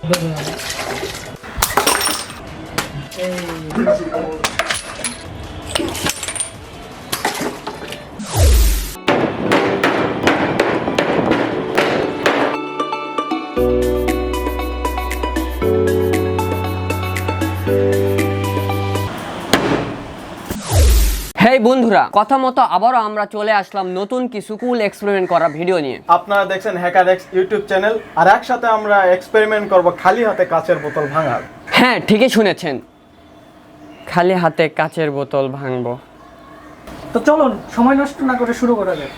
হেই বন্ধুরা, কথা মতো আবারও আমরা চলে আসলাম নতুন কিছু কুল এক্সপেরিমেন্ট করা ভিডিও নিয়ে। আপনারা দেখছেন HackerX ইউটিউব চ্যানেল, আর একসাথে আমরা এক্সপেরিমেন্ট করব খালি হাতে কাচের বোতল ভাঙার। হ্যাঁ, ঠিকই শুনেছেন, খালি হাতে কাচের বোতল ভাঙবো। তো চলুন সময় নষ্ট না করে শুরু করা যাক।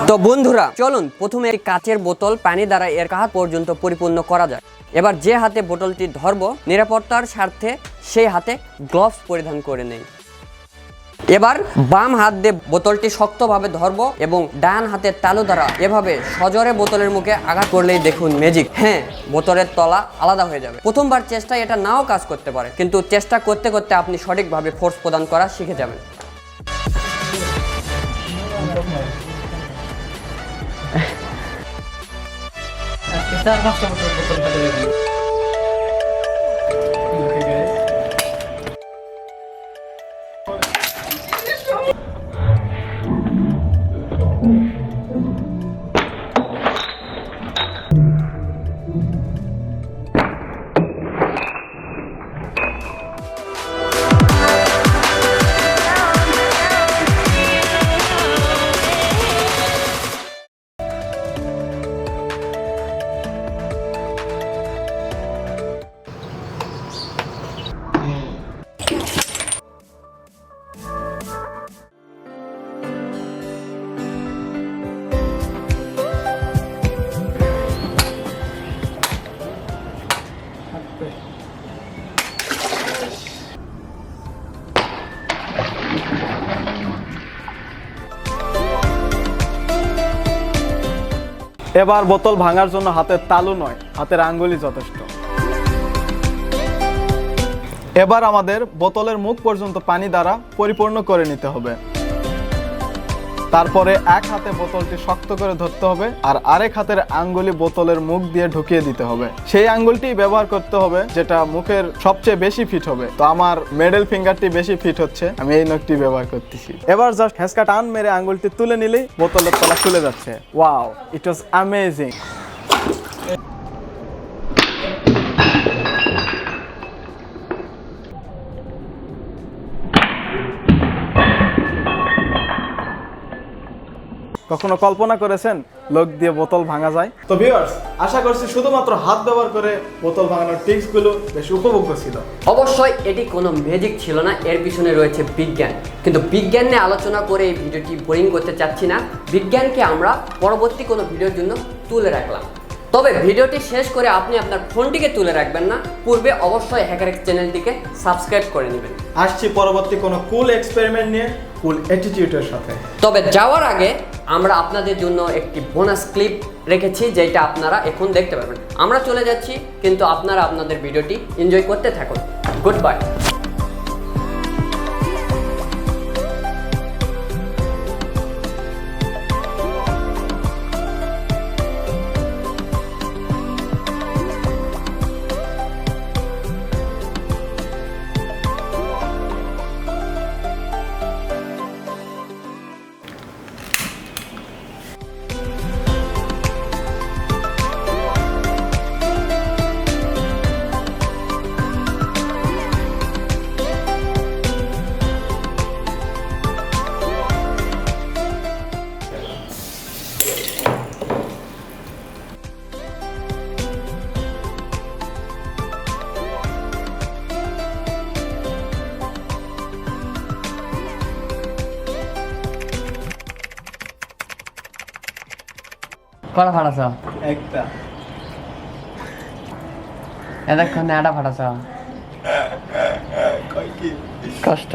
তো বন্ধুরা চলুন প্রথমে এই কাচের বোতল পানি দ্বারা এর কাহাত পর্যন্ত পরিপূর্ণ করা যায়। এবার যে হাতে বোতলটি ধরবো, নিরাপত্তার স্বার্থে সেই হাতে গ্লাভস পরিধান করে নেই। এবার বাম হাত দিয়ে বোতলটি শক্তভাবে ধরবো এবং ডান হাতের তালু দ্বারা এভাবে সজোরে বোতলের মুখে আঘাত করলেই দেখুন ম্যাজিক। হ্যাঁ, বোতলের তলা আলাদা হয়ে যাবে। প্রথমবার চেষ্টায় এটা নাও কাজ করতে পারে, কিন্তু চেষ্টা করতে করতে আপনি সঠিকভাবে ফোর্স প্রদান করা শিখে যাবেন। এবার বোতল ভাঙার জন্য হাতের তালু নয়, হাতের আঙ্গুলই যথেষ্ট। এবার আমাদের বোতলের মুখ পর্যন্ত পানি দ্বারা পরিপূর্ণ করে নিতে হবে। তারপরে এক হাতে বোতলটি শক্ত করে ধরতে হবে আর আরেক হাতের আঙ্গুলি বোতলের মুখ দিয়ে ঢুকিয়ে দিতে হবে। সেই আঙ্গুলটি ব্যবহার করতে হবে যেটা মুখের সবচেয়ে বেশি ফিট হবে। তো আমার মিডল ফিঙ্গারটি বেশি ফিট হচ্ছে, আমি এই নখটি ব্যবহার করতেছি। এবার জাস্ট হেঁচকা টান মেরে আঙ্গুলটি তুলে নিলেই বোতলের তলা খুলে যাচ্ছে। Wow, it was amazing. কখনো কল্পনা করেছেন লোক দিয়ে বোতল ভাঙা যায়? তো ভিউয়ার্স, আশা করছি শুধুমাত্র হাত ব্যবহার করে বোতল ভাঙানোর টিপসগুলো বেশ উপভোগ্য ছিল। অবশ্যই এটি কোনো ম্যাজিক ছিল না, এর পিছনে রয়েছে বিজ্ঞান। কিন্তু বিজ্ঞান নিয়ে আলোচনা করে এই ভিডিওটি বোরিং করতে চাচ্ছি না। বিজ্ঞানকে আমরা পরবর্তী কোনো ভিডিওর জন্য তুলে রাখলাম। তবে ভিডিওটি শেষ করে আপনি আপনার ফোনটিকে তুলে রাখবেন না, পূর্বে অবশ্যই HackerX চ্যানেলটিকে সাবস্ক্রাইব করে নেবেন। আসছি পরবর্তী কোনো কুল এক্সপেরিমেন্ট নিয়ে, কুল অ্যাটিটিউডের সাথে। তবে যাওয়ার আগে আমরা আপনাদের জন্য একটি বোনাস ক্লিপ রেখেছি, যেটা আপনারা এখন দেখতে পাবেন। আমরা চলে যাচ্ছি, কিন্তু আপনারা আপনাদের ভিডিওটি এনজয় করতে থাকুন। Good bye. কটা ফাটাছ? একটা। এতক্ষণে আটা ফাটাছ? কষ্ট।